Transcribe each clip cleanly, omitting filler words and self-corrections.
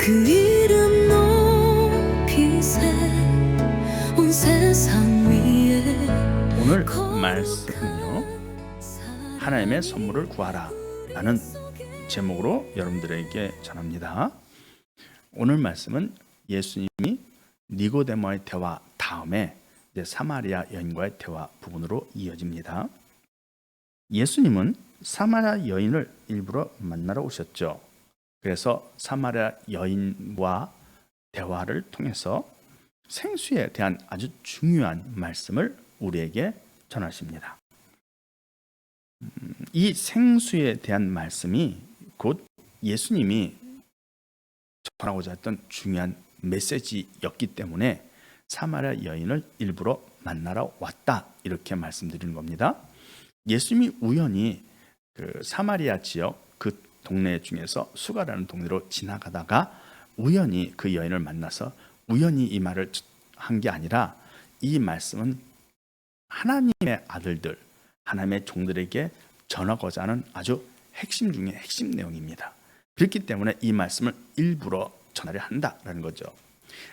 그 이름 높이세 온 세상 위에 오늘 말씀은요, 하나님의 선물을 구하라 라는 제목으로 여러분들에게 전합니다. 오늘 말씀은 예수님이 니고데모와의 대화 다음에 이제 사마리아 여인과의 대화 부분으로 이어집니다. 예수님은 사마리아 여인을 일부러 만나러 오셨죠. 그래서 사마리아 여인과 대화를 통해서 생수에 대한 아주 중요한 말씀을 우리에게 전하십니다. 이 생수에 대한 말씀이 곧 예수님이 전하고자 했던 중요한 메시지였기 때문에 사마리아 여인을 일부러 만나러 왔다, 이렇게 말씀드리는 겁니다. 예수님이 우연히 그 사마리아 지역 그 동네 중에서 수가라는 동네로 지나가다가 우연히 그 여인을 만나서 우연히 이 말을 한 게 아니라, 이 말씀은 하나님의 아들들, 하나님의 종들에게 전하고자 하는 아주 핵심 중에 핵심 내용입니다. 그렇기 때문에 이 말씀을 일부러 전하려 한다라는 거죠.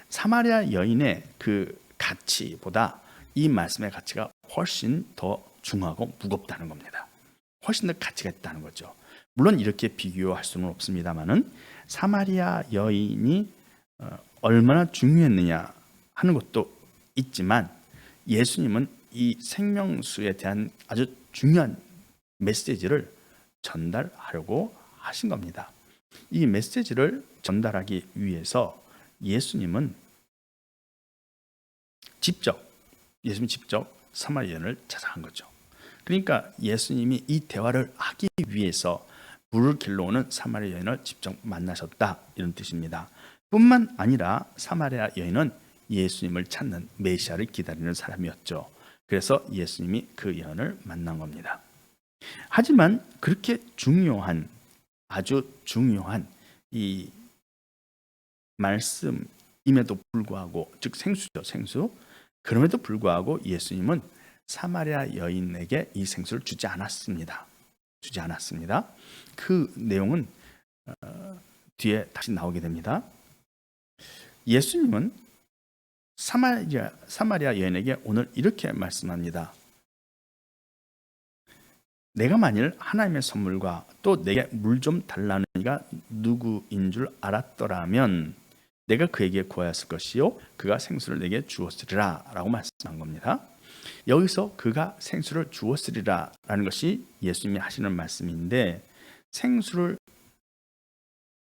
사마리아 여인의 그 가치보다 이 말씀의 가치가 훨씬 더 중하고 무겁다는 겁니다. 훨씬 더 가치가 있다는 거죠. 물론 이렇게 비교할 수는 없습니다만은 사마리아 여인이 얼마나 중요했느냐 하는 것도 있지만, 예수님은 이 생명수에 대한 아주 중요한 메시지를 전달하려고 하신 겁니다. 이 메시지를 전달하기 위해서 예수님이 직접 사마리아 여인을 찾아간 거죠. 그러니까 예수님이 이 대화를 하기 위해서 물을 길러오는 사마리아 여인을 직접 만나셨다, 이런 뜻입니다. 뿐만 아니라 사마리아 여인은 예수님을 찾는 메시아를 기다리는 사람이었죠. 그래서 예수님이 그 여인을 만난 겁니다. 하지만 그렇게 중요한, 아주 중요한 이 말씀임에도 불구하고, 즉 생수죠, 생수. 그럼에도 불구하고 예수님은 사마리아 여인에게 이 생수를 주지 않았습니다. 그 내용은 뒤에 다시 나오게 됩니다. 예수님은 사마리아 여인에게 오늘 이렇게 말씀합니다. 내가 만일 하나님의 선물과 또 내게 물 좀 달라는 이가 누구인 줄 알았더라면 내가 그에게 구하였을 것이요 그가 생수를 내게 주었으리라 라고 말씀한 겁니다. 여기서 그가 생수를 주었으리라 라는 것이 예수님이 하시는 말씀인데, 생수를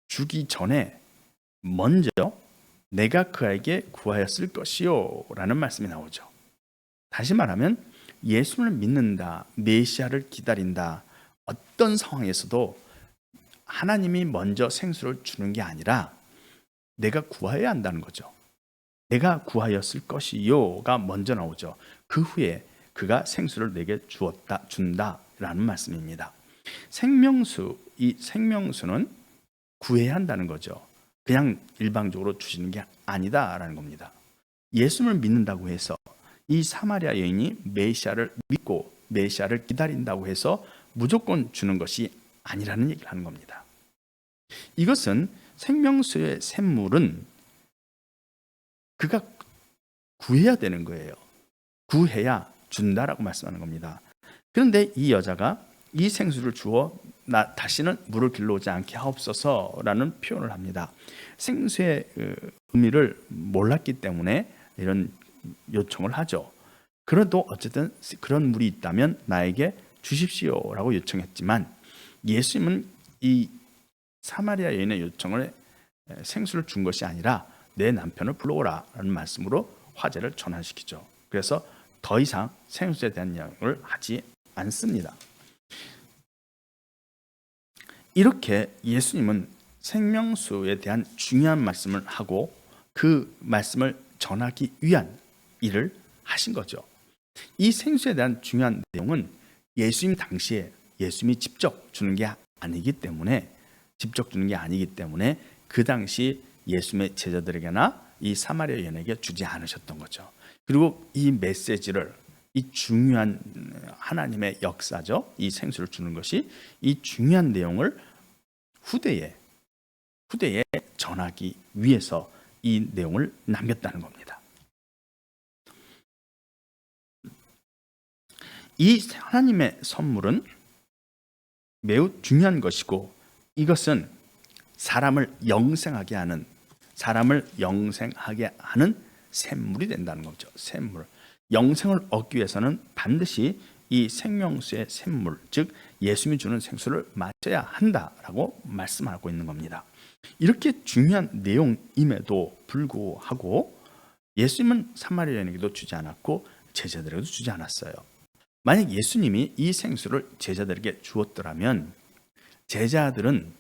주기 전에 먼저 내가 그에게 구하였을 것이요 라는 말씀이 나오죠. 다시 말하면 예수를 믿는다, 메시아를 기다린다, 어떤 상황에서도 하나님이 먼저 생수를 주는 게 아니라 내가 구해야 한다는 거죠. 내가 구하였을 것이요가 먼저 나오죠. 그 후에 그가 생수를 내게 준다라는 말씀입니다. 이 생명수는 구해야 한다는 거죠. 그냥 일방적으로 주시는 게 아니다라는 겁니다. 예수를 믿는다고 해서 이 사마리아 여인이 메시아를 믿고 메시아를 기다린다고 해서 무조건 주는 것이 아니라는 얘기를 하는 겁니다. 이것은 생명수의 샘물은 그가 구해야 되는 거예요. 구해야 준다라고 말씀하는 겁니다. 그런데 이 여자가 이 생수를 주어 나 다시는 물을 길러오지 않게 하옵소서라는 표현을 합니다. 생수의 의미를 몰랐기 때문에 이런 요청을 하죠. 그래도 어쨌든 그런 물이 있다면 나에게 주십시오라고 요청했지만, 예수님은 이 사마리아 여인의 요청을 생수를 준 것이 아니라 내 남편을 불러오라라는 말씀으로 화제를 전환시키죠. 그래서 더 이상 생수에 대한 이야기를 하지 않습니다. 이렇게 예수님은 생명수에 대한 중요한 말씀을 하고 그 말씀을 전하기 위한 일을 하신 거죠. 이 생수에 대한 중요한 내용은 예수님 당시에 예수님이 직접 주는 게 아니기 때문에 그 당시 예수님의 제자들에게나 이 사마리아 여인에게 주지 않으셨던 거죠. 그리고 이 메시지를, 이 중요한 하나님의 역사죠, 이 생수를 주는 것이, 이 중요한 내용을 후대에 후대에 전하기 위해서 이 내용을 남겼다는 겁니다. 이 하나님의 선물은 매우 중요한 것이고, 이것은 사람을 영생하게 하는 샘물이 된다는 거죠. 샘물. 영생을 얻기 위해서는 반드시 이 생명수의 샘물, 즉 예수님이 주는 생수를 마셔야 한다라고 말씀하고 있는 겁니다. 이렇게 중요한 내용임에도 불구하고 예수님은 사마리아 여인에게도 주지 않았고 제자들에게도 주지 않았어요. 만약 예수님이 이 생수를 제자들에게 주었더라면 제자들은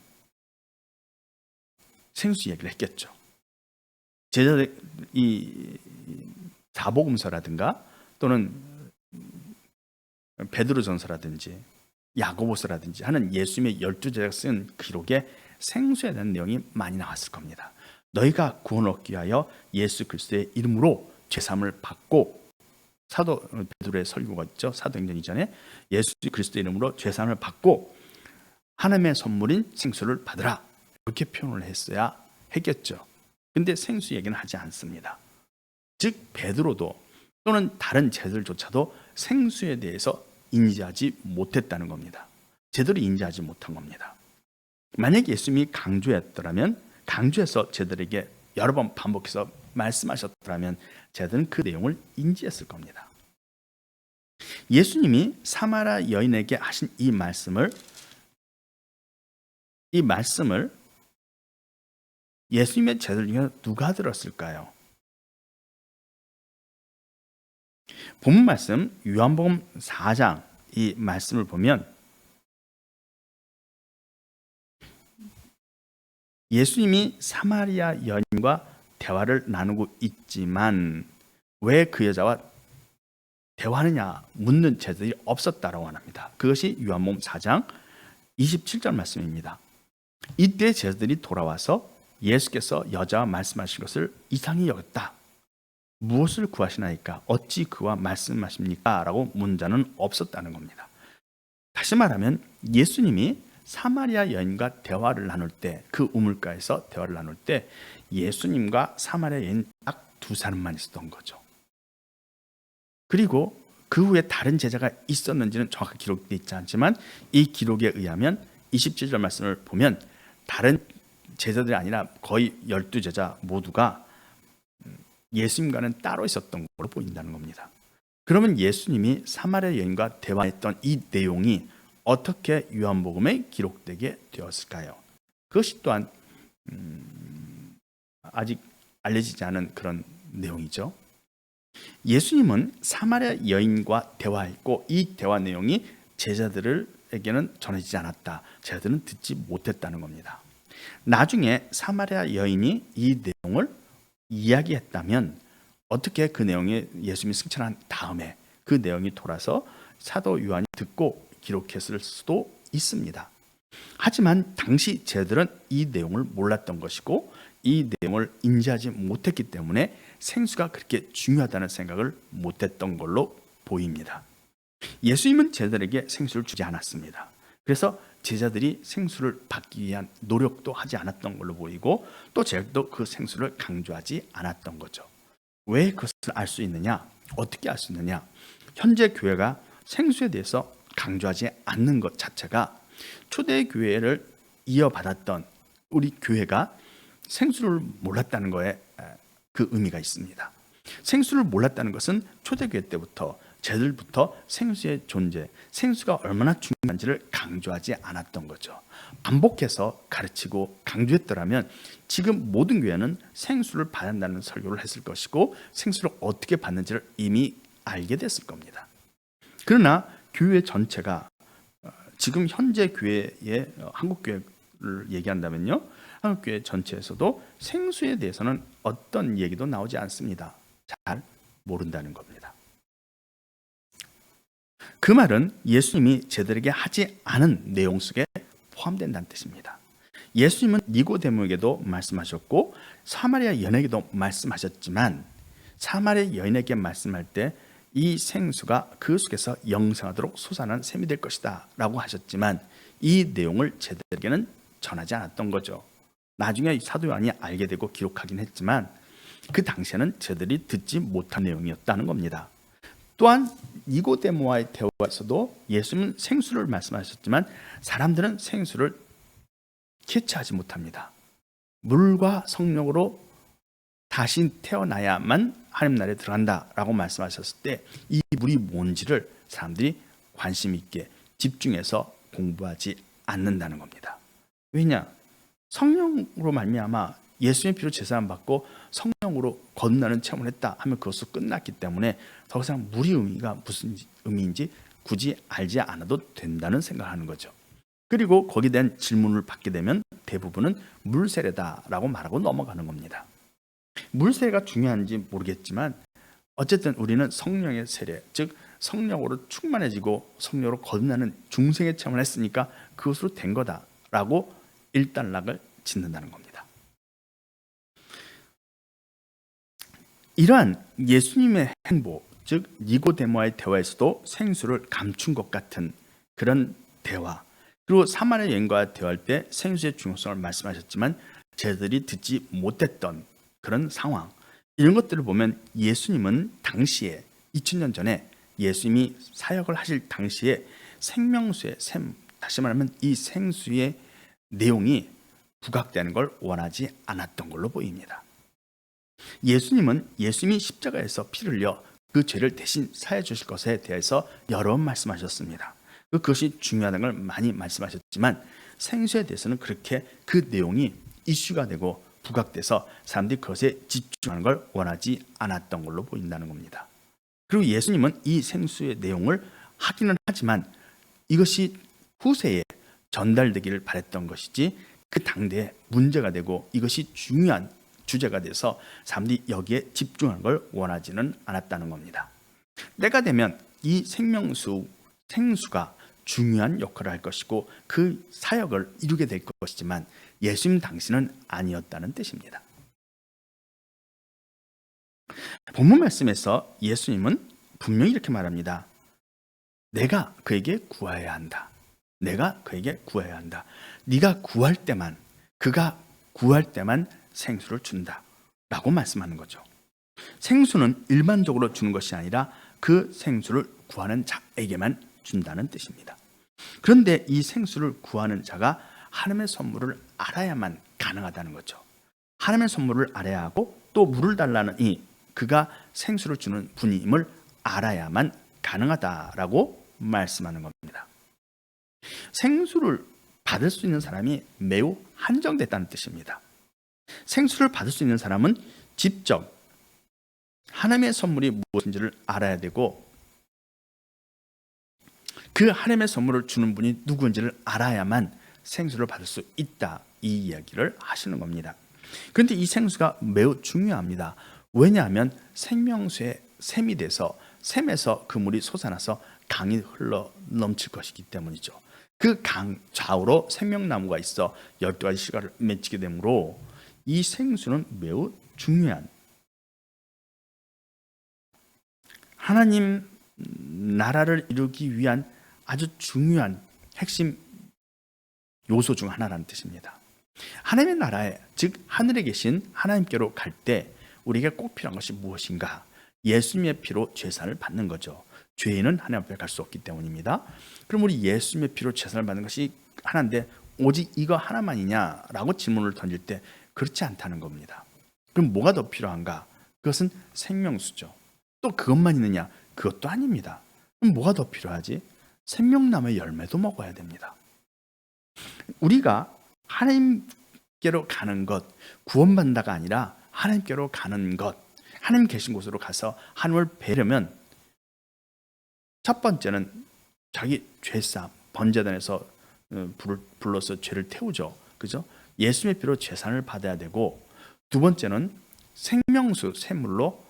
생수 얘기를 했겠죠. 제자들, 이 사복음서라든가 또는 베드로전서라든지 야고보서라든지 하는 예수님의 12제자가 쓴 기록에 생수에 대한 내용이 많이 나왔을 겁니다. 너희가 구원을 얻기 위하여 예수 그리스도의 이름으로 죄사함을 받고, 사도 베드로의 설교가 있죠. 사도행전 이전에 예수 그리스도의 이름으로 죄사함을 받고 하나님의 선물인 생수를 받으라, 이렇게 표현을 했어야 했겠죠. 근데 생수 얘기는 하지 않습니다. 즉 베드로도 또는 다른 제자들조차도 생수에 대해서 인지하지 못했다는 겁니다. 제대로 인지하지 못한 겁니다. 만약 예수님이 강조했더라면, 강조해서 제자들에게 여러 번 반복해서 말씀하셨더라면 제자들은 그 내용을 인지했을 겁니다. 예수님이 사마리아 여인에게 하신 이 말씀을 예수님의 제자들 중에 누가 들었을까요? 본문 말씀 요한복음 4장 이 말씀을 보면 예수님이 사마리아 여인과 대화를 나누고 있지만 왜 그 여자와 대화하느냐 묻는 제자들이 없었다라고 합니다. 그것이 요한복음 4장 27절 말씀입니다. 이때 제자들이 돌아와서 예수께서 여자와 말씀하신 것을 이상히 여겼다. 무엇을 구하시나이까? 어찌 그와 말씀하십니까? 라고 문 자는 없었다는 겁니다. 다시 말하면 예수님이 사마리아 여인과 대화를 나눌 때, 그 우물가에서 대화를 나눌 때 예수님과 사마리아 여인 딱 두 사람만 있었던 거죠. 그리고 그 후에 다른 제자가 있었는지는 정확하게 기록되어 있지 않지만 이 기록에 의하면 27절 말씀을 보면 다른 제자들이 아니라 거의 12제자 모두가 예수님과는 따로 있었던 걸로 보인다는 겁니다. 그러면 예수님이 사마리아 여인과 대화했던 이 내용이 어떻게 요한복음에 기록되게 되었을까요? 그것이 또한 아직 알려지지 않은 그런 내용이죠. 예수님은 사마리아 여인과 대화했고 이 대화 내용이 제자들에게는 전해지지 않았다. 제자들은 듣지 못했다는 겁니다. 나중에 사마리아 여인이 이 내용을 이야기했다면 어떻게 그 내용이 예수님이 승천한 다음에 그 내용이 돌아서 사도 요한이 듣고 기록했을 수도 있습니다. 하지만 당시 제자들은 이 내용을 몰랐던 것이고 이 내용을 인지하지 못했기 때문에 생수가 그렇게 중요하다는 생각을 못했던 걸로 보입니다. 예수님은 제자들에게 생수를 주지 않았습니다. 그래서 제자들이 생수를 받기 위한 노력도 하지 않았던 걸로 보이고 또 제자들도 그 생수를 강조하지 않았던 거죠. 왜 그것을 알 수 있느냐? 어떻게 알 수 있느냐? 현재 교회가 생수에 대해서 강조하지 않는 것 자체가 초대교회를 이어받았던 우리 교회가 생수를 몰랐다는 거에 그 의미가 있습니다. 생수를 몰랐다는 것은 초대교회 때부터 제들부터 생수의 존재, 생수가 얼마나 중요한지를 강조하지 않았던 거죠. 반복해서 가르치고 강조했더라면 지금 모든 교회는 생수를 받는다는 설교를 했을 것이고 생수를 어떻게 받는지를 이미 알게 됐을 겁니다. 그러나 교회 전체가 지금 현재 교회의 한국교회를 얘기한다면요, 한국교회 전체에서도 생수에 대해서는 어떤 얘기도 나오지 않습니다. 잘 모른다는 겁니다. 그 말은 예수님이 제들에게 하지 않은 내용 속에 포함된다는 뜻입니다. 예수님은 니고데모에게도 말씀하셨고 사마리아 여인에게도 말씀하셨지만 사마리아 여인에게 말씀할 때 이 생수가 그 속에서 영생하도록 솟아난 샘이 될 것이다 라고 하셨지만 이 내용을 제들에게는 전하지 않았던 거죠. 나중에 사도 요한이 알게 되고 기록하긴 했지만 그 당시에는 저들이 듣지 못한 내용이었다는 겁니다. 또한 니고데모와의 대화에서도 예수님은 생수를 말씀하셨지만 사람들은 생수를 캐치하지 못합니다. 물과 성령으로 다시 태어나야만 하나님 나라에 들어간다라고 말씀하셨을 때 이 물이 뭔지를 사람들이 관심 있게 집중해서 공부하지 않는다는 겁니다. 왜냐? 성령으로 말미암아 예수님의 피로 제사함 받고 성령으로 거듭나는 체험을 했다 하면 그것으로 끝났기 때문에 더 이상 물의 의미가 무슨 의미인지 굳이 알지 않아도 된다는 생각을 하는 거죠. 그리고 거기에 대한 질문을 받게 되면 대부분은 물세례다라고 말하고 넘어가는 겁니다. 물세례가 중요한지 모르겠지만 어쨌든 우리는 성령의 세례, 즉 성령으로 충만해지고 성령으로 거듭나는 중생의 체험을 했으니까 그것으로 된 거다라고 일단락을 짓는다는 겁니다. 이러한 예수님의 행보, 즉 니고데모와의 대화에서도 생수를 감춘 것 같은 그런 대화, 그리고 사마리아 여인과 대화할 때 생수의 중요성을 말씀하셨지만 쟤들이 듣지 못했던 그런 상황, 이런 것들을 보면 예수님은 당시에 2000년 전에 예수님이 사역을 하실 당시에 생명수의 샘, 다시 말하면 이 생수의 내용이 부각되는 걸 원하지 않았던 걸로 보입니다. 예수님은 예수님이 십자가에서 피를 흘려 그 죄를 대신 사해 주실 것에 대해서 여러 번 말씀하셨습니다. 그것이 중요하다는 걸 많이 말씀하셨지만 생수에 대해서는 그렇게 그 내용이 이슈가 되고 부각돼서 사람들이 그것에 집중하는 걸 원하지 않았던 걸로 보인다는 겁니다. 그리고 예수님은 이 생수의 내용을 하기는 하지만 이것이 후세에 전달되기를 바랬던 것이지 그 당대에 문제가 되고 이것이 중요한 주제가 돼서 사람들이 여기에 집중하는 걸 원하지는 않았다는 겁니다. 때가 되면 이 생수가 중요한 역할을 할 것이고 그 사역을 이루게 될 것이지만 예수님 당시는 아니었다는 뜻입니다. 본문 말씀에서 예수님은 분명히 이렇게 말합니다. 내가 그에게 구하여야 한다. 내가 그에게 구해야 한다. 네가 구할 때만, 그가 구할 때만 생수를 준다 라고 말씀하는 거죠. 생수는 일반적으로 주는 것이 아니라 그 생수를 구하는 자에게만 준다는 뜻입니다. 그런데 이 생수를 구하는 자가 하나님의 선물을 알아야만 가능하다는 거죠. 하나님의 선물을 알아야 하고 또 물을 달라는 그가 생수를 주는 분임을 알아야만 가능하다라고 말씀하는 겁니다. 생수를 받을 수 있는 사람이 매우 한정됐다는 뜻입니다. 생수를 받을 수 있는 사람은 직접 하나님의 선물이 무엇인지를 알아야 되고 그 하나님의 선물을 주는 분이 누구인지를 알아야만 생수를 받을 수 있다, 이 이야기를 하시는 겁니다. 그런데 이 생수가 매우 중요합니다. 왜냐하면 생명수의 샘이 돼서 샘에서 그 물이 솟아나서 강이 흘러 넘칠 것이기 때문이죠. 그 강 좌우로 생명나무가 있어 12가지 실과를 맺히게 되므로 이 생수는 매우 중요한 하나님 나라를 이루기 위한 아주 중요한 핵심 요소 중 하나라는 뜻입니다. 하나님의 나라에, 즉 하늘에 계신 하나님께로 갈 때 우리에게 꼭 필요한 것이 무엇인가? 예수님의 피로 제사를 받는 거죠. 죄인은 하나님 앞에 갈 수 없기 때문입니다. 그럼 우리 예수님의 피로 제사를 받는 것이 하나인데 오직 이거 하나만이냐라고 질문을 던질 때 그렇지 않다는 겁니다. 그럼 뭐가 더 필요한가? 그것은 생명수죠. 또 그것만 있느냐? 그것도 아닙니다. 그럼 뭐가 더 필요하지? 생명나무의 열매도 먹어야 됩니다. 우리가 하나님께로 가는 것, 구원받는다가 아니라 하나님께로 가는 것, 하나님 계신 곳으로 가서 하나님을 뵈려면 첫 번째는 자기 죄사 번제단에서 불을 불러서 죄를 태우죠. 그죠? 예수님의 피로 제사를 받아야 되고, 두 번째는 생명수 샘물로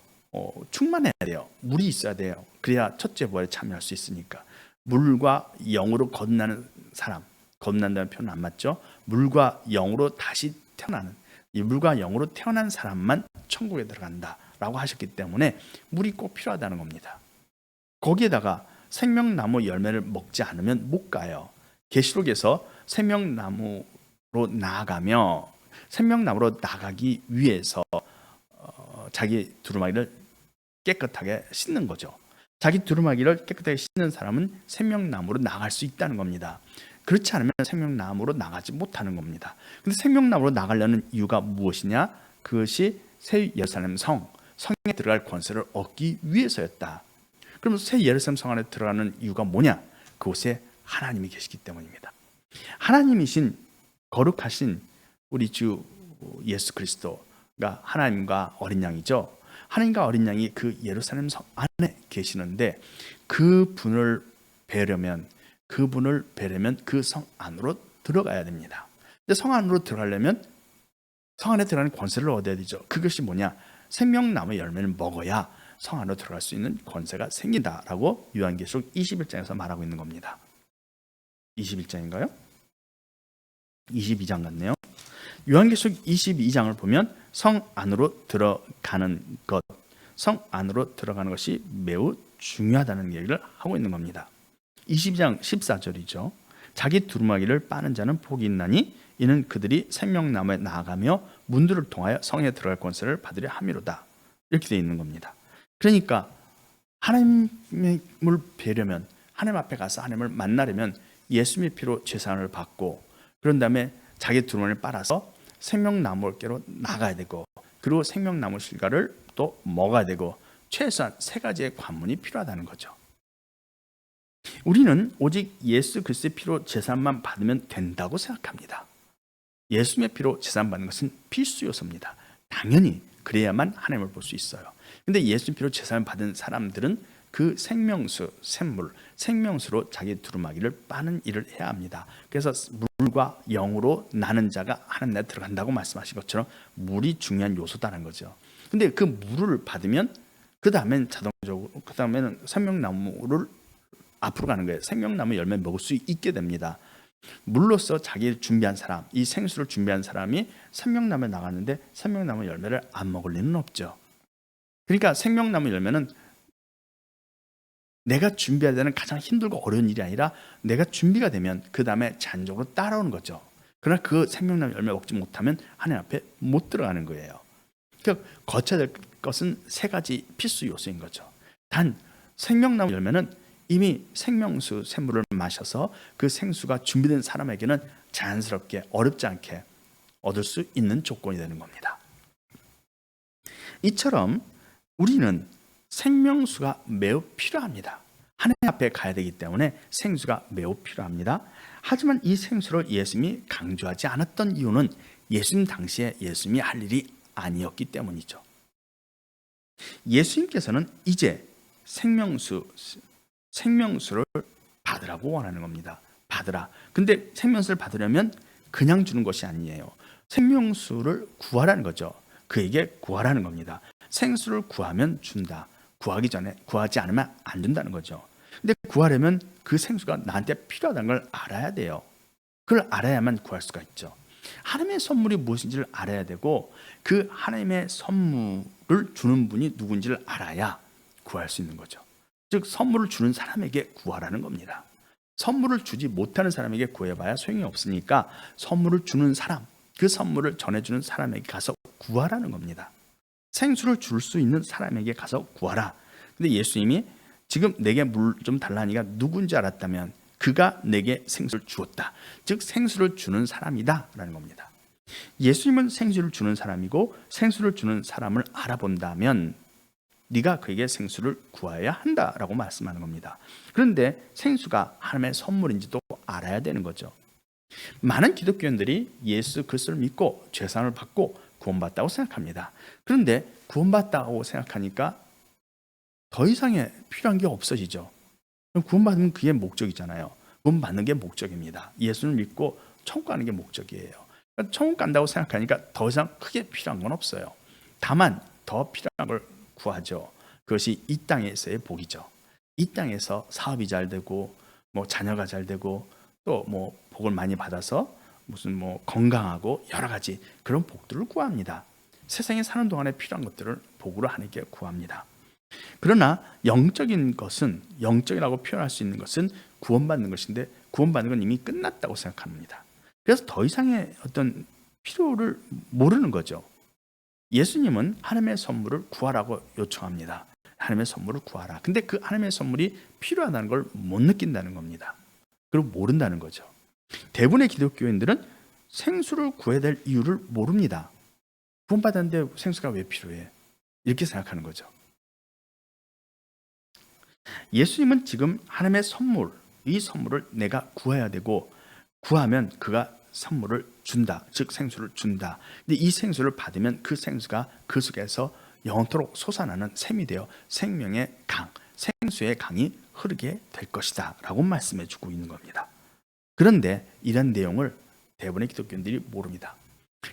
충만해야 돼요. 물이 있어야 돼요. 그래야 첫째 부활에 참여할 수 있으니까. 물과 영으로 거듭나는 사람, 거듭난다는 표현은 안 맞죠? 물과 영으로 다시 태어나는, 이 물과 영으로 태어난 사람만 천국에 들어간다라고 하셨기 때문에 물이 꼭 필요하다는 겁니다. 거기에다가 생명나무 열매를 먹지 않으면 못 가요. 계시록에서 생명나무로 나아가며 생명나무로 나가기 위해서 자기 두루마기를 깨끗하게 씻는 거죠. 자기 두루마기를 깨끗하게 씻는 사람은 생명나무로 나갈 수 있다는 겁니다. 그렇지 않으면 생명나무로 나가지 못하는 겁니다. 근데 생명나무로 나가려는 이유가 무엇이냐? 그것이 새 예루살렘 성에 들어갈 권세를 얻기 위해서였다. 그럼 새 예루살렘 성 안에 들어가는 이유가 뭐냐? 그곳에 하나님이 계시기 때문입니다. 하나님이신 거룩하신 우리 주 예수 그리스도가 하나님과 어린 양이죠. 하나님과 어린 양이 그 예루살렘 성 안에 계시는데 그분을 뵈려면 그 성 안으로 들어가야 됩니다. 근데 성 안으로 들어가려면 성 안에 들어가는 권세를 얻어야 되죠. 그것이 뭐냐? 생명나무 열매를 먹어야 성 안으로 들어갈 수 있는 권세가 생긴다라고 요한계시록 21장에서 말하고 있는 겁니다. 21장인가요? 22장 같네요. 요한계시록 22장을 보면 성 안으로 들어가는 것, 성 안으로 들어가는 것이 매우 중요하다는 얘기를 하고 있는 겁니다. 22장 14절이죠. 자기 두루마기를 빠는 자는 복이 있나니 이는 그들이 생명나무에 나아가며 문들을 통하여 성에 들어갈 권세를 받으려 함이로다. 이렇게 되어 있는 겁니다. 그러니까 하나님을 뵈려면, 하나님 앞에 가서 하나님을 만나려면 예수님의 피로 제사를 받고, 그런 다음에 자기 두루마기를 빨아서 생명나무께로 나가야 되고, 그리고 생명나무 실과를 또 먹어야 되고, 최소한 3가지의 관문이 필요하다는 거죠. 우리는 오직 예수 그리스도의 피로 제사만 받으면 된다고 생각합니다. 예수님의 피로 제사 받는 것은 필수 요소입니다. 당연히 그래야만 하나님을 볼 수 있어요. 근데 예수님 피로 제사를 받은 사람들은 그 생명수로 자기 두루마기를 빠는 일을 해야 합니다. 그래서 물과 영으로 나는 자가 하나님 나라에 들어간다고 말씀하신 것처럼 물이 중요한 요소다는 거죠. 근데 그 물을 받으면 그 다음엔 자동적으로, 그 다음에는 생명나무를 앞으로 가는 거예요. 생명나무 열매 먹을 수 있게 됩니다. 물로서 자기를 준비한 사람, 이 생수를 준비한 사람이 생명나무에 나갔는데 생명나무 열매를 안 먹을 리는 없죠. 그러니까 생명나무 열매는 내가 준비해야 되는 가장 힘들고 어려운 일이 아니라 내가 준비가 되면 그 다음에 자연적으로 따라오는 거죠. 그러나 그 생명나무 열매 먹지 못하면 하나님 앞에 못 들어가는 거예요. 그러니까 거쳐야 될 것은 3가지 필수 요소인 거죠. 단 생명나무 열매는 이미 생명수 샘물을 마셔서 그 생수가 준비된 사람에게는 자연스럽게 어렵지 않게 얻을 수 있는 조건이 되는 겁니다. 이처럼 우리는 생명수가 매우 필요합니다. 하나님 앞에 가야 되기 때문에 생수가 매우 필요합니다. 하지만 이 생수를 예수님이 강조하지 않았던 이유는 예수님 당시에 예수님이 할 일이 아니었기 때문이죠. 예수님께서는 이제 생명수를 받으라고 원하는 겁니다. 받으라. 근데 생명수를 받으려면 그냥 주는 것이 아니에요. 생명수를 구하라는 거죠. 그에게 구하라는 겁니다. 생수를 구하면 준다. 구하지 않으면 안 준다는 거죠. 근데 구하려면 그 생수가 나한테 필요하다는 걸 알아야 돼요. 그걸 알아야만 구할 수가 있죠. 하나님의 선물이 무엇인지를 알아야 되고, 그 하나님의 선물을 주는 분이 누군지를 알아야 구할 수 있는 거죠. 즉 선물을 주는 사람에게 구하라는 겁니다. 선물을 주지 못하는 사람에게 구해봐야 소용이 없으니까 선물을 주는 사람, 그 선물을 전해주는 사람에게 가서 구하라는 겁니다. 생수를 줄 수 있는 사람에게 가서 구하라. 근데 예수님이 지금 내게 물 좀 달라니까 누군지 알았다면 그가 내게 생수를 주었다. 즉 생수를 주는 사람이다 라는 겁니다. 예수님은 생수를 주는 사람이고, 생수를 주는 사람을 알아본다면 네가 그에게 생수를 구해야 한다라고 말씀하는 겁니다. 그런데 생수가 하나님의 선물인지도 알아야 되는 거죠. 많은 기독교인들이 예수 그리스도를 믿고 죄사함을 받고 구원받다고 생각합니다. 그런데 구원받다고 생각하니까 더 이상의 필요한 게 없어지죠. 구원받으면 그게 목적이잖아요. 구원받는 게 목적입니다. 예수를 믿고 천국 가는 게 목적이에요. 그러니까 천국 간다고 생각하니까 더 이상 크게 필요한 건 없어요. 다만 더 필요한 걸 구하죠. 그것이 이 땅에서의 복이죠. 이 땅에서 사업이 잘 되고, 자녀가 잘 되고, 또 복을 많이 받아서 무슨 건강하고 여러 가지 그런 복들을 구합니다. 세상에 사는 동안에 필요한 것들을 복으로 하나님께 구합니다. 그러나 영적인 것은, 영적이라고 표현할 수 있는 것은 구원받는 것인데, 구원받는 건 이미 끝났다고 생각합니다. 그래서 더 이상의 어떤 필요를 모르는 거죠. 예수님은 하나님의 선물을 구하라고 요청합니다. 하나님의 선물을 구하라. 근데 그 하나님의 선물이 필요하다는 걸 못 느낀다는 겁니다. 그리고 모른다는 거죠. 대부분의 기독교인들은 생수를 구해야 될 이유를 모릅니다. 구원받았는데 생수가 왜 필요해? 이렇게 생각하는 거죠. 예수님은 지금 하나님의 선물, 이 선물을 내가 구해야 되고, 구하면 그가 선물을 준다. 즉 생수를 준다. 근데 이 생수를 받으면 그 생수가 그 속에서 영원토록 솟아나는 샘이 되어 생명의 강, 생수의 강이 흐르게 될 것이다 라고 말씀해 주고 있는 겁니다. 그런데 이런 내용을 대부분의 기독교인들이 모릅니다.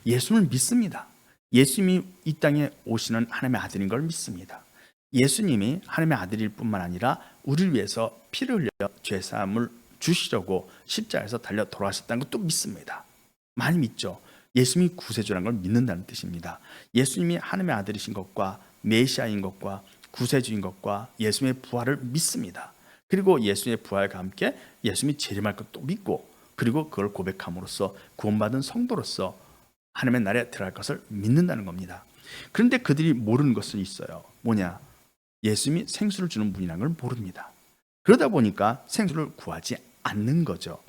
예수님을 믿습니다. 예수님이 이 땅에 오시는 하나님의 아들인 걸 믿습니다. 예수님이 하나님의 아들일 뿐만 아니라 우리를 위해서 피를 흘려 죄사함을 주시려고 십자가에서 달려 돌아가셨다는 것도 믿습니다. 많이 믿죠. 예수님이 구세주라는 걸 믿는다는 뜻입니다. 예수님이 하나님의 아들이신 것과 메시아인 것과 구세주인 것과 예수님의 부활을 믿습니다. 그리고 예수님의 부활과 함께 예수님이 재림할 것도 믿고, 그리고 그걸 고백함으로써 구원받은 성도로서 하나님의 나라에 들어갈 것을 믿는다는 겁니다. 그런데 그들이 모르는 것은 있어요. 뭐냐? 예수님이 생수를 주는 분이라는 걸 모릅니다. 그러다 보니까 생수를 구하지 않는 거죠.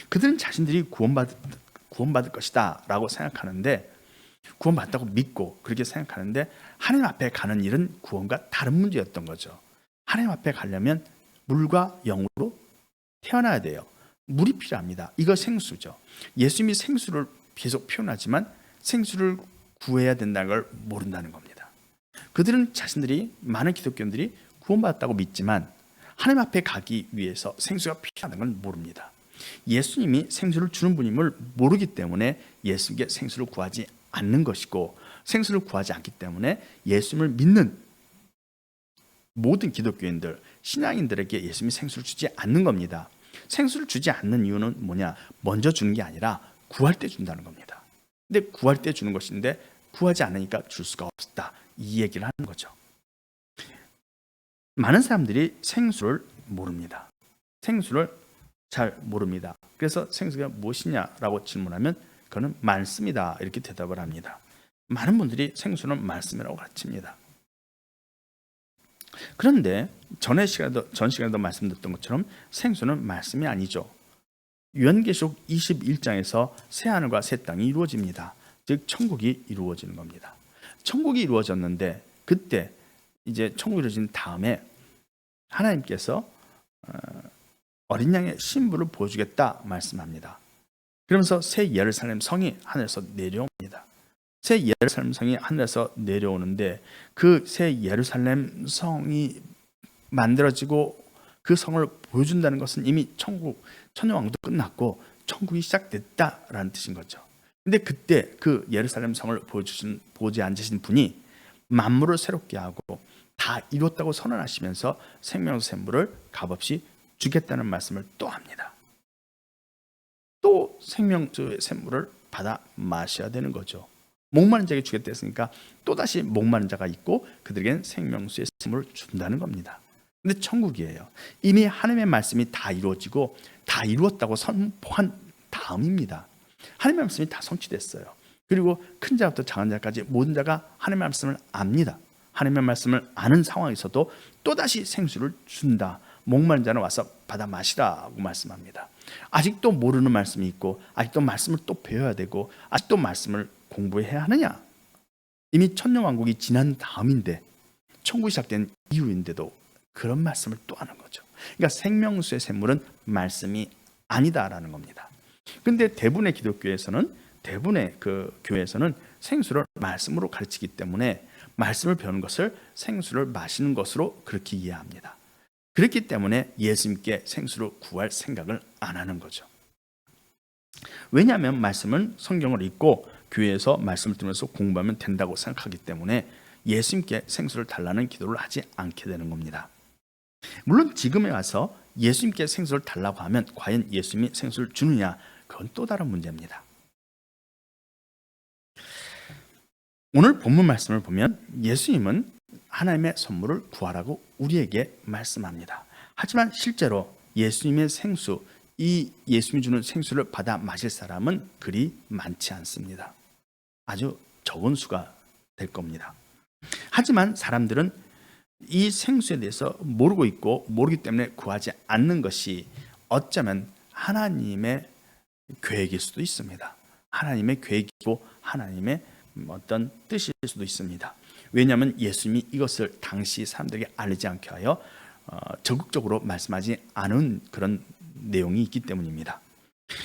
그들은 자신들이 구원받을 것이다 라고 생각하는데, 구원받다고 믿고 그렇게 생각하는데, 하나님 앞에 가는 일은 구원과 다른 문제였던 거죠. 하나님 앞에 가려면 물과 영으로 태어나야 돼요. 물이 필요합니다. 이거 생수죠. 예수님이 생수를 계속 표현하지만 생수를 구해야 된다는 걸 모른다는 겁니다. 그들은 자신들이, 많은 기독교인들이 구원받았다고 믿지만 하나님 앞에 가기 위해서 생수가 필요하다는 걸 모릅니다. 예수님이 생수를 주는 분임을 모르기 때문에 예수님께 생수를 구하지 않는 것이고, 생수를 구하지 않기 때문에 예수님을 믿는 모든 기독교인들, 신앙인들에게 예수님이 생수를 주지 않는 겁니다. 생수를 주지 않는 이유는 뭐냐? 먼저 주는 게 아니라 구할 때 준다는 겁니다. 근데 구할 때 주는 것인데 구하지 않으니까 줄 수가 없다, 이 얘기를 하는 거죠. 많은 사람들이 생수를 모릅니다. 생수를 잘 모릅니다. 그래서 생수가 무엇이냐라고 질문하면 그거는 말씀이다, 이렇게 대답을 합니다. 많은 분들이 생수는 말씀이라고 가르칩니다. 그런데 전 시간에도 말씀드렸던 것처럼 생수는 말씀이 아니죠. 요한계시록 21장에서 새 하늘과 새 땅이 이루어집니다. 즉 천국이 이루어지는 겁니다. 천국이 이루어졌는데, 그때 이제 천국이 이루어진 다음에 하나님께서 어린 양의 신부를 보여주겠다 말씀합니다. 그러면서 새 예루살렘 성이 하늘에서 내려옵니다. 새 예루살렘 성이 하늘에서 내려오는데, 그 새 예루살렘 성이 만들어지고 그 성을 보여준다는 것은 이미 천년왕국도 끝났고 천국이 시작됐다라는 뜻인 거죠. 근데 그때 그 예루살렘 성을 보지 앉으신 분이 만물을 새롭게 하고 다 이뤘다고 선언하시면서 생명수 샘물을 값없이 주겠다는 말씀을 또 합니다. 또 생명수의 샘물을 받아 마셔야 되는 거죠. 목마른 자에게 주겠다 했으니까 또다시 목마른 자가 있고 그들에게는 생명수의 샘물을 준다는 겁니다. 근데 천국이에요. 이미 하나님의 말씀이 다 이루어지고 다 이루었다고 선포한 다음입니다. 하나님의 말씀이 다 성취됐어요. 그리고 큰 자부터 작은 자까지 모든 자가 하나님의 말씀을 압니다. 하나님의 말씀을 아는 상황에서도 또다시 생수를 준다. 목마른 자는 와서 받아 마시라고 말씀합니다. 아직도 모르는 말씀이 있고, 아직도 말씀을 또 배워야 되고, 아직도 말씀을 공부해야 하느냐? 이미 천년왕국이 지난 다음인데, 천국이 시작된 이후인데도 그런 말씀을 또 하는 거죠. 그러니까 생명수의 샘물은 말씀이 아니다라는 겁니다. 근데 대부분의 기독교에서는, 대부분의 그 교회에서는 생수를 말씀으로 가르치기 때문에 말씀을 배우는 것을 생수를 마시는 것으로 그렇게 이해합니다. 그렇기 때문에 예수님께 생수를 구할 생각을 안 하는 거죠. 왜냐하면 말씀은 성경을 읽고 교회에서 말씀을 들으면서 공부하면 된다고 생각하기 때문에 예수님께 생수를 달라는 기도를 하지 않게 되는 겁니다. 물론 지금에 와서 예수님께 생수를 달라고 하면 과연 예수님이 생수를 주느냐, 그건 또 다른 문제입니다. 오늘 본문 말씀을 보면 예수님은 하나님의 선물을 구하라고 우리에게 말씀합니다. 하지만 실제로 예수님의 생수, 이 예수님이 주는 생수를 받아 마실 사람은 그리 많지 않습니다. 아주 적은 수가 될 겁니다. 하지만 사람들은 이 생수에 대해서 모르고 있고 모르기 때문에 구하지 않는 것이 어쩌면 하나님의 계획일 수도 있습니다. 하나님의 계획이고 하나님의 어떤 뜻일 수도 있습니다. 왜냐하면 예수님이 이것을 당시 사람들에게 알리지 않게 하여 적극적으로 말씀하지 않은 그런 내용이 있기 때문입니다.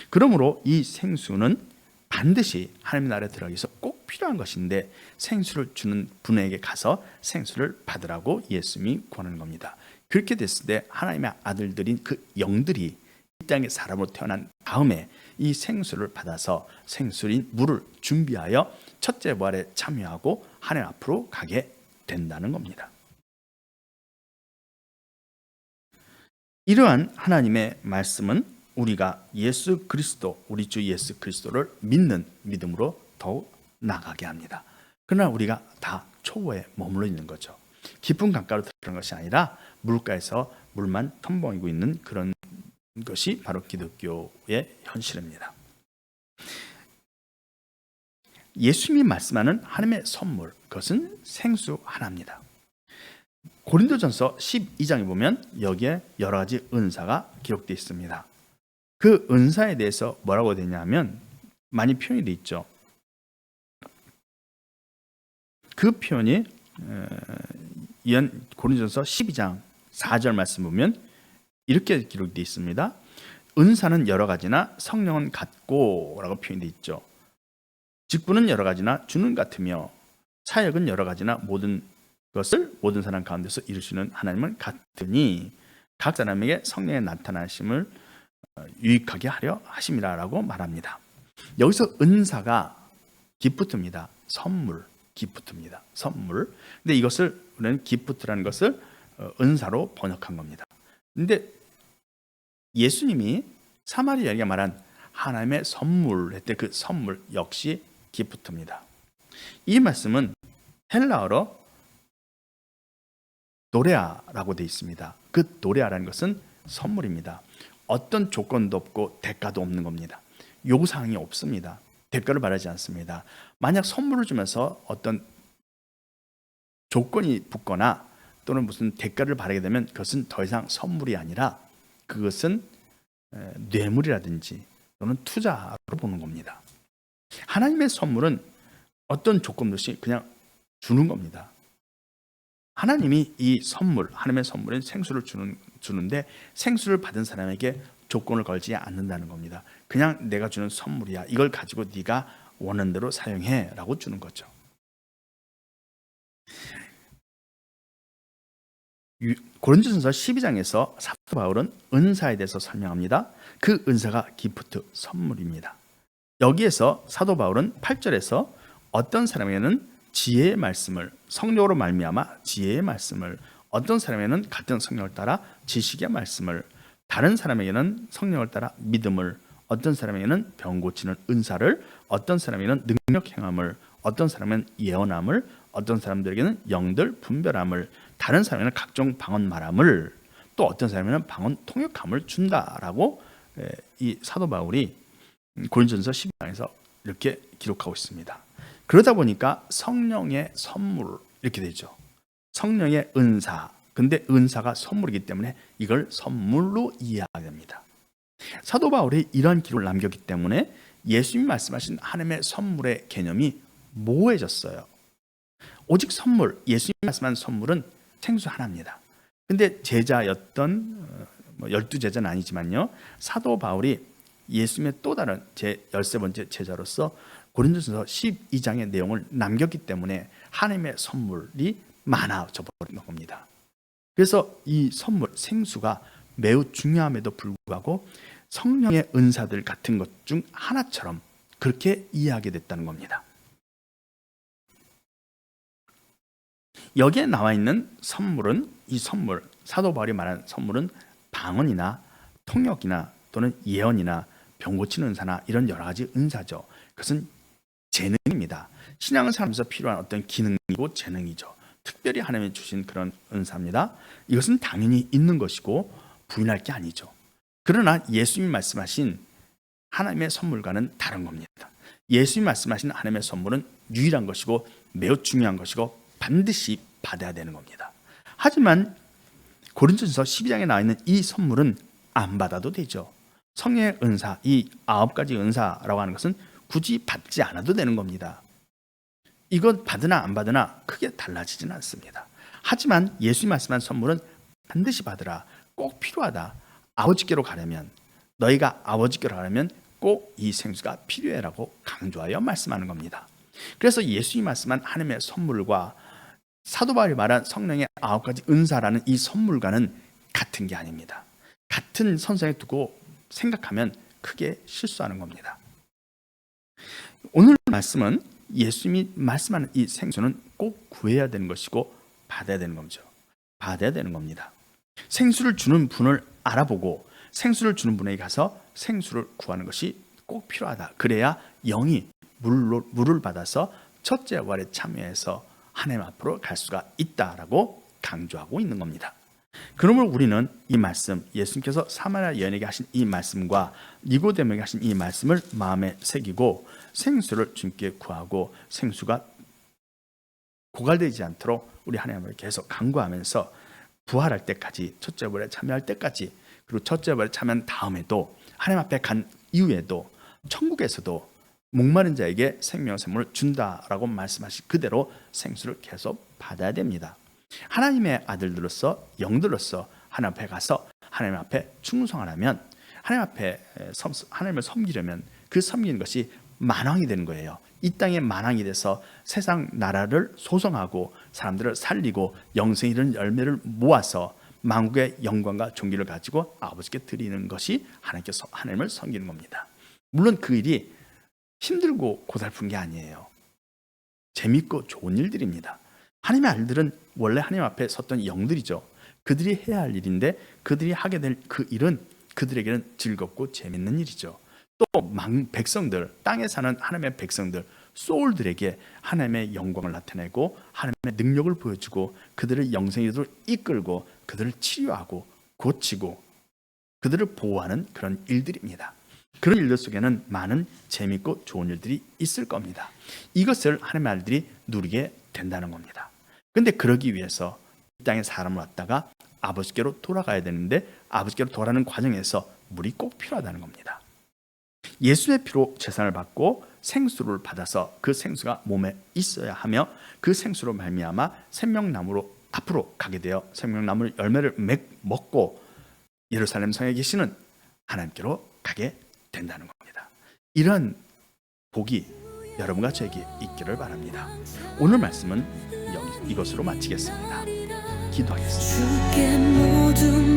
그러므로 이 생수는 반드시 하나님의 나라에 들어가기 위해서 꼭 필요한 것인데 생수를 주는 분에게 가서 생수를 받으라고 예수님이 권하는 겁니다. 그렇게 됐을 때 하나님의 아들들인 그 영들이 이 땅에 사람으로 태어난 다음에 이 생수를 받아서 생수인 물을 준비하여 첫째 부활에 참여하고 하나님 앞으로 가게 된다는 겁니다. 이러한 하나님의 말씀은 우리가 예수 그리스도, 우리 주 예수 그리스도를 믿는 믿음으로 더욱 나가게 합니다. 그러나 우리가 다 초보에 머물러 있는 거죠. 깊은 강가로 들어간 것이 아니라 물가에서 물만 텀벙이고 있는 그런 것이 바로 기독교의 현실입니다. 예수님이 말씀하는 하나님의 선물, 그것은 생수 하나입니다. 고린도전서 12장에 보면 여기에 여러 가지 은사가 기록되어 있습니다. 그 은사에 대해서 뭐라고 되냐면 많이 표현이 되어 있죠. 그 표현이 고린도전서 12장 4절 말씀 보면 이렇게 기록되어 있습니다. 은사는 여러 가지나 성령은 같고 라고 표현되어 있죠. 직분은 여러 가지나 주는 같으며 사역은 여러 가지나 모든 것을 모든 사람 가운데서 이루시는 하나님은 같으니 각 사람에게 성령의 나타나심을 유익하게 하려 하심이라고 말합니다. 여기서 은사가 기프트입니다. 선물, 기프트입니다. 선물. 근데 이것을 우리는 기프트라는 것을 은사로 번역한 겁니다. 근데 예수님이 사마리아에게 말한 하나님의 선물 했을 때 그 선물 역시 기프트입니다. 이 말씀은 헬라어로 노레아라고 되어 있습니다. 그 노레아라는 것은 선물입니다. 어떤 조건도 없고 대가도 없는 겁니다. 요구사항이 없습니다. 대가를 바라지 않습니다. 만약 선물을 주면서 어떤 조건이 붙거나 또는 무슨 대가를 바라게 되면 그것은 더 이상 선물이 아니라 그것은 뇌물이라든지 또는 투자로 보는 겁니다. 하나님의 선물은 어떤 조건도 없이 그냥 주는 겁니다. 하나님이 이 선물, 하나님의 선물인 생수를 주는데 생수를 받은 사람에게 조건을 걸지 않는다는 겁니다. 그냥 내가 주는 선물이야. 이걸 가지고 네가 원하는 대로 사용해 라고 주는 거죠. 고린도전서 12장에서 사도 바울은 은사에 대해서 설명합니다. 그 은사가 기프트, 선물입니다. 여기에서 사도 바울은 8절에서 어떤 사람에게는 지혜의 말씀을, 성령으로 말미암아 지혜의 말씀을, 어떤 사람에게는 같은 성령을 따라 지식의 말씀을, 다른 사람에게는 성령을 따라 믿음을, 어떤 사람에게는 병 고치는 은사를, 어떤 사람에게는 능력 행함을, 어떤 사람은 예언함을, 어떤 사람들에게는 영들 분별함을, 다른 사람에게는 각종 방언 말함을, 또 어떤 사람에게는 방언 통역함을 준다라고 이 사도 바울이 고린도전서 12장에서 이렇게 기록하고 있습니다. 그러다 보니까 성령의 선물 이렇게 되죠. 성령의 은사. 근데 은사가 선물이기 때문에 이걸 선물로 이해하게 됩니다. 사도 바울이 이런 기록을 남겼기 때문에 예수님이 말씀하신 하나님의 선물의 개념이 모호해졌어요. 오직 선물, 예수님이 말씀한 선물은 생수 하나입니다. 근데 제자였던 12제자는 아니지만요, 사도 바울이 예수님의 또 다른 제 13번째 제자로서 고린도전서 12장의 내용을 남겼기 때문에 하나님의 선물이 많아져 버린 겁니다. 그래서 이 선물, 생수가 매우 중요함에도 불구하고 성령의 은사들 같은 것 중 하나처럼 그렇게 이해하게 됐다는 겁니다. 여기에 나와 있는 선물은, 이 선물, 사도 바울이 말하는 선물은 방언이나 통역이나 또는 예언이나 병 고치는 은사나 이런 여러 가지 은사죠. 그것은 재능입니다. 신앙을 살면서 필요한 어떤 기능이고 재능이죠. 특별히 하나님이 주신 그런 은사입니다. 이것은 당연히 있는 것이고 부인할 게 아니죠. 그러나 예수님이 말씀하신 하나님의 선물과는 다른 겁니다. 예수님이 말씀하신 하나님의 선물은 유일한 것이고 매우 중요한 것이고 반드시 받아야 되는 겁니다. 하지만 고린도전서 12장에 나와 있는 이 선물은 안 받아도 되죠. 성령의 은사, 이 9가지 은사라고 하는 것은 굳이 받지 않아도 되는 겁니다. 이건 받으나 안 받으나 크게 달라지지는 않습니다. 하지만 예수님이 말씀한 선물은 반드시 받으라, 꼭 필요하다. 아버지께로 가려면, 너희가 아버지께로 가려면 꼭 이 생수가 필요해라고 강조하여 말씀하는 겁니다. 그래서 예수님이 말씀한 하나님의 선물과 사도 바울이 말한 성령의 9가지 은사라는 이 선물과는 같은 게 아닙니다. 같은 선상에 두고 생각하면 크게 실수하는 겁니다. 오늘 말씀은 예수님이 말씀하는 이 생수는 꼭 구해야 되는 것이고 받아야 되는 거죠. 받아야 되는 겁니다. 생수를 주는 분을 알아보고 생수를 주는 분에게 가서 생수를 구하는 것이 꼭 필요하다. 그래야 영이 물을 받아서 첫째 부활에 참여해서 하나님 앞으로 갈 수가 있다라고 강조하고 있는 겁니다. 그러므로 우리는 이 말씀, 예수님께서 사마리아 여인에게 하신 이 말씀과 니고데모에게 하신 이 말씀을 마음에 새기고 생수를 주님께 구하고 생수가 고갈되지 않도록 우리 하나님을 계속 간구하면서 부활할 때까지, 첫째 부활에 참여할 때까지, 그리고 첫째 부활에 참여한 다음에도, 하나님 앞에 간 이후에도 천국에서도 목마른 자에게 생명의 샘물을 준다라고 말씀하신 그대로 생수를 계속 받아야 됩니다. 하나님의 아들들로서, 영들로서 하나님 앞에 가서 하나님 앞에 충성하려면, 하나님을 섬기려면 그 섬기는 것이 만왕이 되는 거예요. 이 땅에 만왕이 돼서 세상 나라를 소성하고 사람들을 살리고 영생에 이르는 열매를 모아서 만국의 영광과 존귀를 가지고 아버지께 드리는 것이 하나님을 섬기는 겁니다. 물론 그 일이 힘들고 고달픈 게 아니에요. 재밌고 좋은 일들입니다. 하나님의 아들들은 원래 하나님 앞에 섰던 영들이죠. 그들이 해야 할 일인데 그들이 하게 될 그 일은 그들에게는 즐겁고 재밌는 일이죠. 또 백성들, 땅에 사는 하나님의 백성들, 소울들에게 하나님의 영광을 나타내고 하나님의 능력을 보여주고 그들을 영생으로 이끌고 그들을 치유하고 고치고 그들을 보호하는 그런 일들입니다. 그런 일들 속에는 많은 재밌고 좋은 일들이 있을 겁니다. 이것을 하나님의 아들들이 누리게 된다는 겁니다. 그런데 그러기 위해서 이 땅에 사람을 왔다가 아버지께로 돌아가야 되는데 아버지께로 돌아가는 과정에서 물이 꼭 필요하다는 겁니다. 예수의 피로 제사를 받고 생수를 받아서 그 생수가 몸에 있어야 하며 그 생수로 말미암아 생명나무로 앞으로 가게 되어 생명나무 열매를 먹고 예루살렘 성에 계시는 하나님께로 가게 된다는 겁니다. 이런 복이 여러분과 저에게 있기를 바랍니다. 오늘 말씀은 이것으로 마치겠습니다. 기도하겠습니다. 주께 모두